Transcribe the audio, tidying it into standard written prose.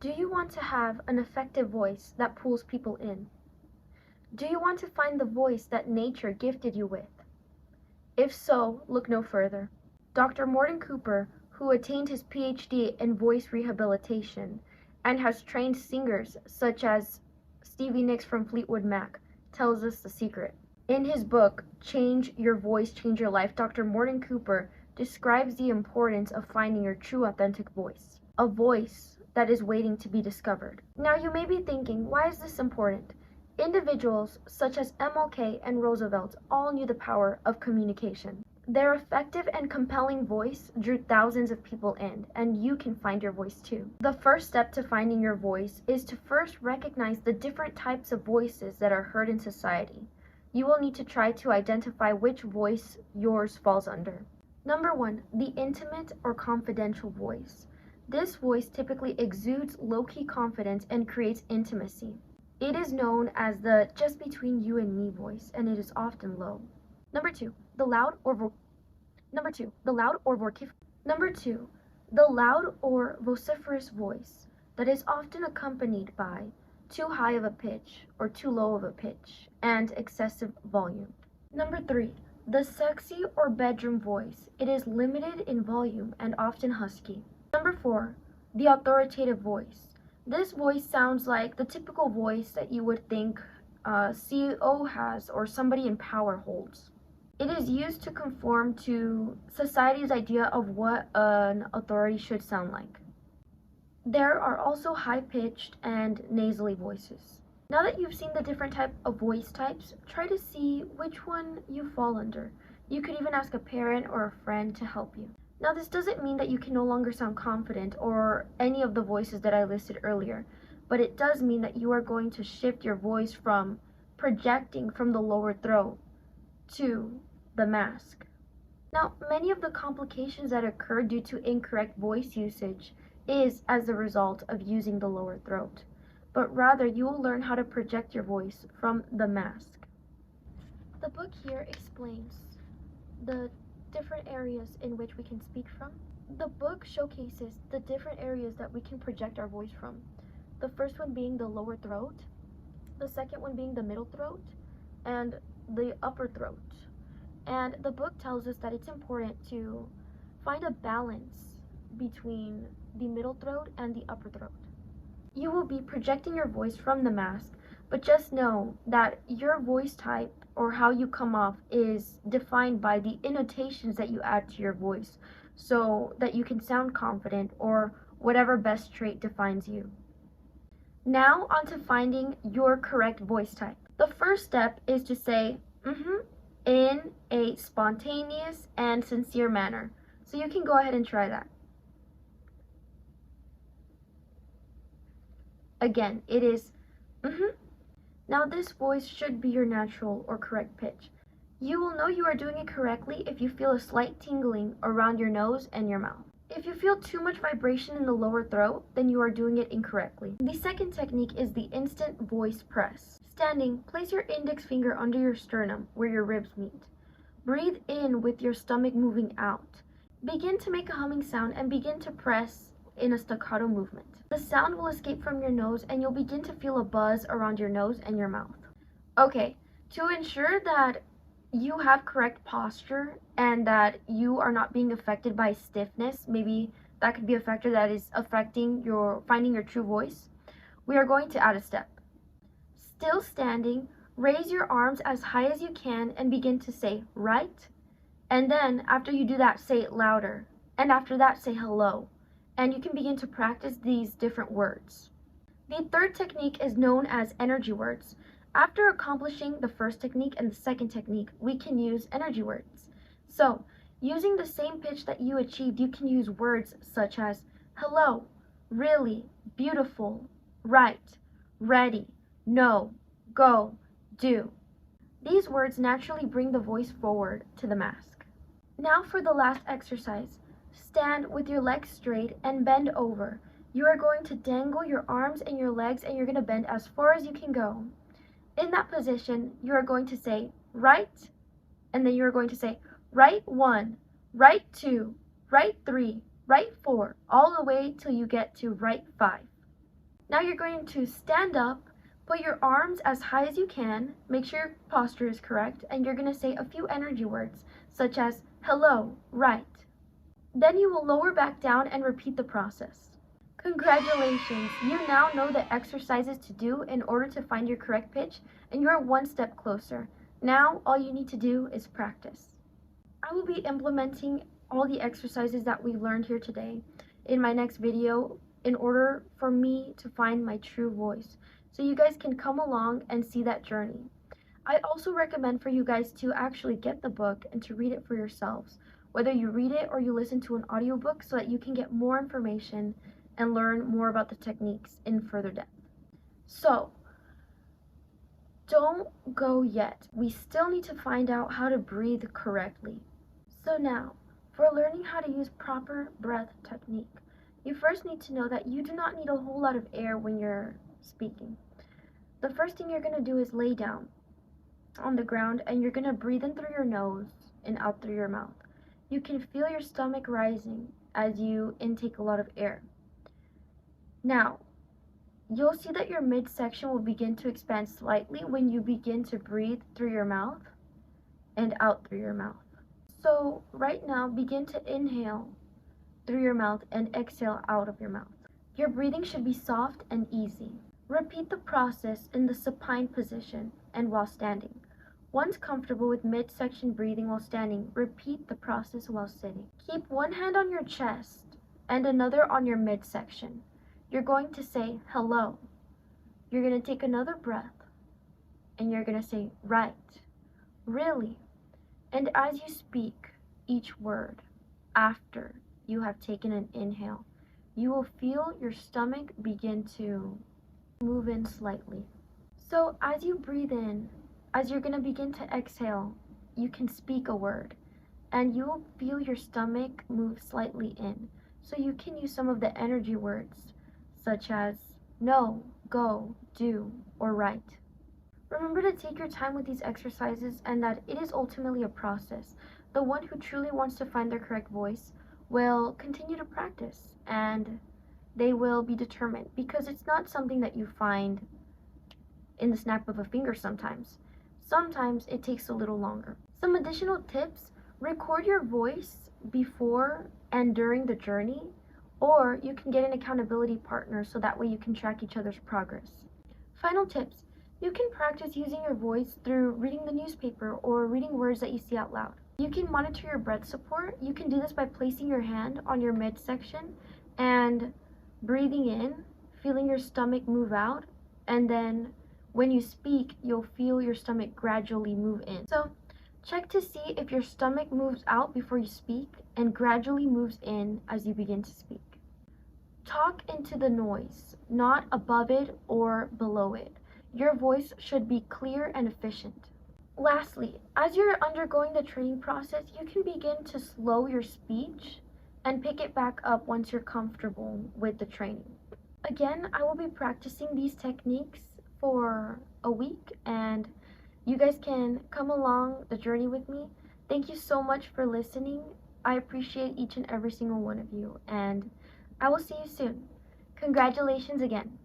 Do you want to have an effective voice that pulls people in? Do you want to find the voice that nature gifted you with? If so, look no further. Dr. Morton Cooper, who attained his PhD in voice rehabilitation and has trained singers such as Stevie Nicks from Fleetwood Mac, tells us the secret. In his book, Change Your Voice, Change Your Life, Dr. Morton Cooper describes the importance of finding your true authentic voice, a voice that is waiting to be discovered. Now you may be thinking, why is this important? Individuals such as MLK and Roosevelt all knew the power of communication. Their effective and compelling voice drew thousands of people in, and you can find your voice too. The first step to finding your voice is to first recognize the different types of voices that are heard in society. You will need to try to identify which voice yours falls under. Number 1, the intimate or confidential voice. This voice typically exudes low-key confidence and creates intimacy. It is known as the just between you and me voice, and it is often low. Number 2, the loud or vociferous voice that is often accompanied by too high of a pitch or too low of a pitch and excessive volume. Number 3, the sexy or bedroom voice. It is limited in volume and often husky. Number 4, the authoritative voice. This voice sounds like the typical voice that you would think a CEO has or somebody in power holds. It is used to conform to society's idea of what an authority should sound like. There are also high-pitched and nasally voices. Now that you've seen the different type of voice types, try to see which one you fall under. You could even ask a parent or a friend to help you. Now this doesn't mean that you can no longer sound confident or any of the voices that I listed earlier, but it does mean that you are going to shift your voice from projecting from the lower throat to the mask. Now, many of the complications that occur due to incorrect voice usage is as a result of using the lower throat, but rather you will learn how to project your voice from the mask. The book here explains the different areas in which we can speak from. The book showcases the different areas that we can project our voice from. The first one being the lower throat, the second one being the middle throat, and the upper throat. And the book tells us that it's important to find a balance between the middle throat and the upper throat. You will be projecting your voice from the mask, but just know that your voice type or how you come off is defined by the intonations that you add to your voice so that you can sound confident or whatever best trait defines you. Now on to finding your correct voice type. The first step is to say in a spontaneous and sincere manner. So you can go ahead and try that. Again, it is Now this voice should be your natural or correct pitch. You will know you are doing it correctly if you feel a slight tingling around your nose and your mouth. If you feel too much vibration in the lower throat, then you are doing it incorrectly. The second technique is the instant voice press. Standing, place your index finger under your sternum where your ribs meet. Breathe in with your stomach moving out. Begin to make a humming sound and begin to press in a staccato movement. The sound will escape from your nose and you'll begin to feel a buzz around your nose and your mouth. Okay, to ensure that you have correct posture and that you are not being affected by stiffness, maybe that could be a factor that is affecting your finding your true voice, we are going to add a step. Still standing, raise your arms as high as you can and begin to say right. And then after you do that, say it louder. And after that, say hello. And you can begin to practice these different words. The third technique is known as energy words. After accomplishing the first technique and the second technique, we can use energy words. So, using the same pitch that you achieved, you can use words such as hello, really, beautiful, right, ready, no, go, do. These words naturally bring the voice forward to the mask. Now for the last exercise. Stand with your legs straight and bend over. You are going to dangle your arms and your legs and you're going to bend as far as you can go. In that position, you are going to say right, and then you are going to say right 1, right 2, right 3, right 4, all the way till you get to right 5. Now you're going to stand up, put your arms as high as you can, make sure your posture is correct, and you're going to say a few energy words, such as hello, right. Then you will lower back down and repeat the process. Congratulations! You now know the exercises to do in order to find your correct pitch, and you're one step closer. Now all you need to do is practice. I will be implementing all the exercises that we learned here today in my next video in order for me to find my true voice, so you guys can come along and see that journey. I also recommend for you guys to actually get the book and to read it for yourselves, whether you read it or you listen to an audiobook, so that you can get more information and learn more about the techniques in further depth. So, don't go yet. We still need to find out how to breathe correctly. So now, for learning how to use proper breath technique, you first need to know that you do not need a whole lot of air when you're speaking. The first thing you're going to do is lay down on the ground, and you're going to breathe in through your nose and out through your mouth. You can feel your stomach rising as you intake a lot of air. Now, you'll see that your midsection will begin to expand slightly when you begin to breathe through your mouth and out through your mouth. So right now, begin to inhale through your mouth and exhale out of your mouth. Your breathing should be soft and easy. Repeat the process in the supine position and while standing. Once comfortable with midsection breathing while standing, repeat the process while sitting. Keep one hand on your chest and another on your midsection. You're going to say hello. You're going to take another breath and you're going to say right, really. And as you speak each word after you have taken an inhale, you will feel your stomach begin to move in slightly. So as you breathe in, as you're going to begin to exhale, you can speak a word and you will feel your stomach move slightly in. So you can use some of the energy words such as no, go, do, or right. Remember to take your time with these exercises and that it is ultimately a process. The one who truly wants to find their correct voice will continue to practice and they will be determined, because it's not something that you find in the snap of a finger sometimes. Sometimes it takes a little longer. Some additional tips: record your voice before and during the journey, or you can get an accountability partner so that way you can track each other's progress. Final tips: you can practice using your voice through reading the newspaper or reading words that you see out loud. You can monitor your breath support. You can do this by placing your hand on your midsection and breathing in, feeling your stomach move out, and then when you speak, you'll feel your stomach gradually move in. So check to see if your stomach moves out before you speak and gradually moves in as you begin to speak. Talk into the noise, not above it or below it. Your voice should be clear and efficient. Lastly, as you're undergoing the training process, you can begin to slow your speech and pick it back up once you're comfortable with the training. Again, I will be practicing these techniques for a week, and you guys can come along the journey with me. Thank you so much for listening. I appreciate each and every single one of you, and I will see you soon. Congratulations again.